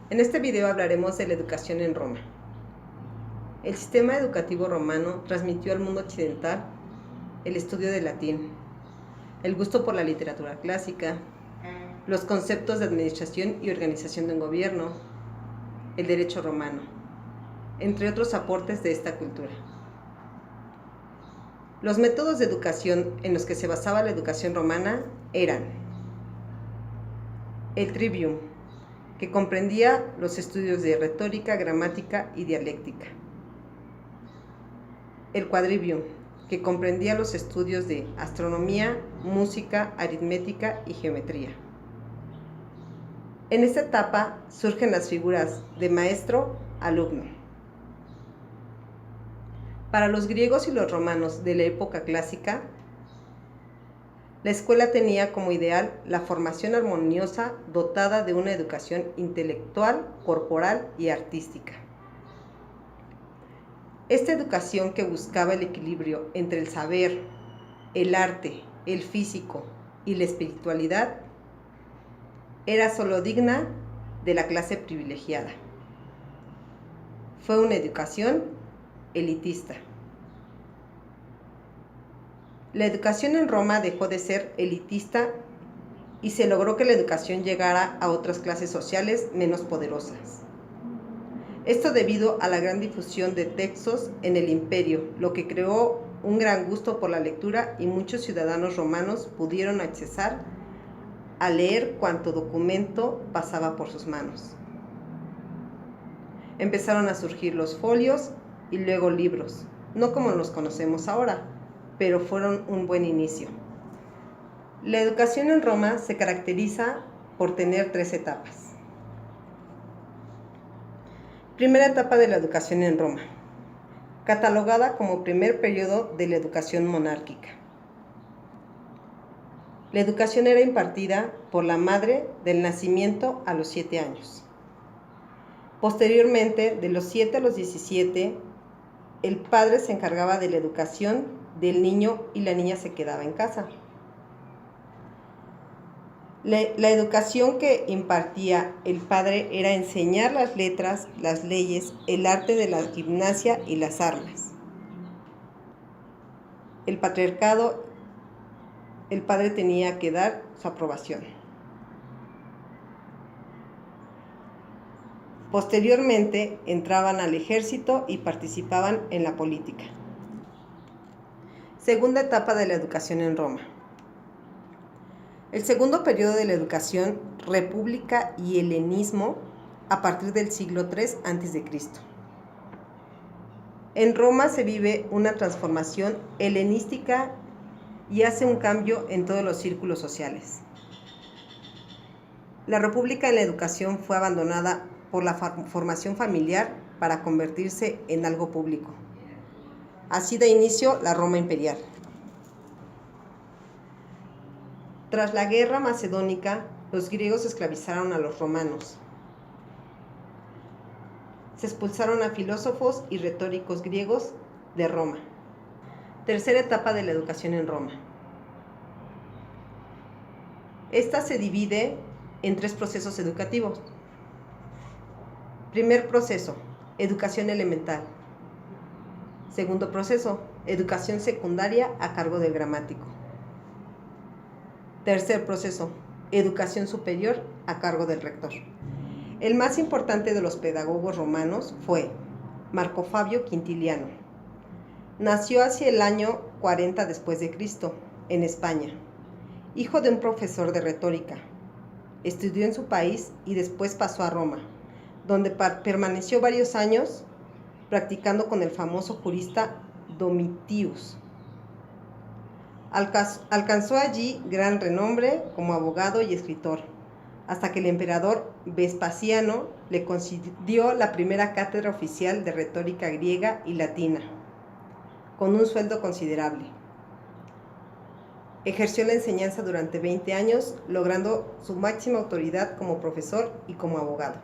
En este video hablaremos de la educación en Roma. El sistema educativo romano transmitió al mundo occidental el estudio del latín, el gusto por la literatura clásica, los conceptos de administración y organización de un gobierno, el derecho romano, entre otros aportes de esta cultura. Los métodos de educación en los que se basaba la educación romana eran el trivium, que comprendía los estudios de retórica, gramática y dialéctica; el quadrivium, que comprendía los estudios de astronomía, música, aritmética y geometría. En esta etapa surgen las figuras de maestro-alumno. Para los griegos y los romanos de la época clásica, la escuela tenía como ideal la formación armoniosa dotada de una educación intelectual, corporal y artística. Esta educación, que buscaba el equilibrio entre el saber, el arte, el físico y la espiritualidad, era solo digna de la clase privilegiada. Fue una educación elitista. La educación en Roma dejó de ser elitista y se logró que la educación llegara a otras clases sociales menos poderosas. Esto debido a la gran difusión de textos en el imperio, lo que creó un gran gusto por la lectura, y muchos ciudadanos romanos pudieron accesar a leer cuanto documento pasaba por sus manos. Empezaron a surgir los folios y luego libros, no como los conocemos ahora, pero fueron un buen inicio. La educación en Roma se caracteriza por tener 3 etapas. Primera etapa de la educación en Roma, catalogada como primer periodo de la educación monárquica. La educación era impartida por la madre del nacimiento a los 7 años. Posteriormente, de los 7 a los 17, el padre se encargaba de la educación del niño y la niña se quedaba en casa. La educación que impartía el padre era enseñar las letras, las leyes, el arte de la gimnasia y las armas. El patriarcado, el padre tenía que dar su aprobación. Posteriormente entraban al ejército y participaban en la política. Segunda etapa de la educación en Roma. El segundo periodo de la educación, república y helenismo, a partir del siglo III a.C. En Roma se vive una transformación helenística y hace un cambio en todos los círculos sociales. La república en la educación fue abandonada por la formación familiar para convertirse en algo público. Así da inicio la Roma imperial. Tras la guerra macedónica, los griegos esclavizaron a los romanos. Se expulsaron a filósofos y retóricos griegos de Roma. Tercera etapa de la educación en Roma. Esta se divide en 3 procesos educativos. Primer proceso, educación elemental. Segundo proceso, educación secundaria a cargo del gramático. Tercer proceso, educación superior a cargo del rector. El más importante de los pedagogos romanos fue Marco Fabio Quintiliano. Nació hacia el año 40 después de Cristo, en España, hijo de un profesor de retórica. Estudió en su país y después pasó a Roma, donde permaneció varios años practicando con el famoso jurista Domitius. Alcanzó allí gran renombre como abogado y escritor, hasta que el emperador Vespasiano le concedió la primera cátedra oficial de retórica griega y latina, con un sueldo considerable. Ejerció la enseñanza durante 20 años, logrando su máxima autoridad como profesor y como abogado.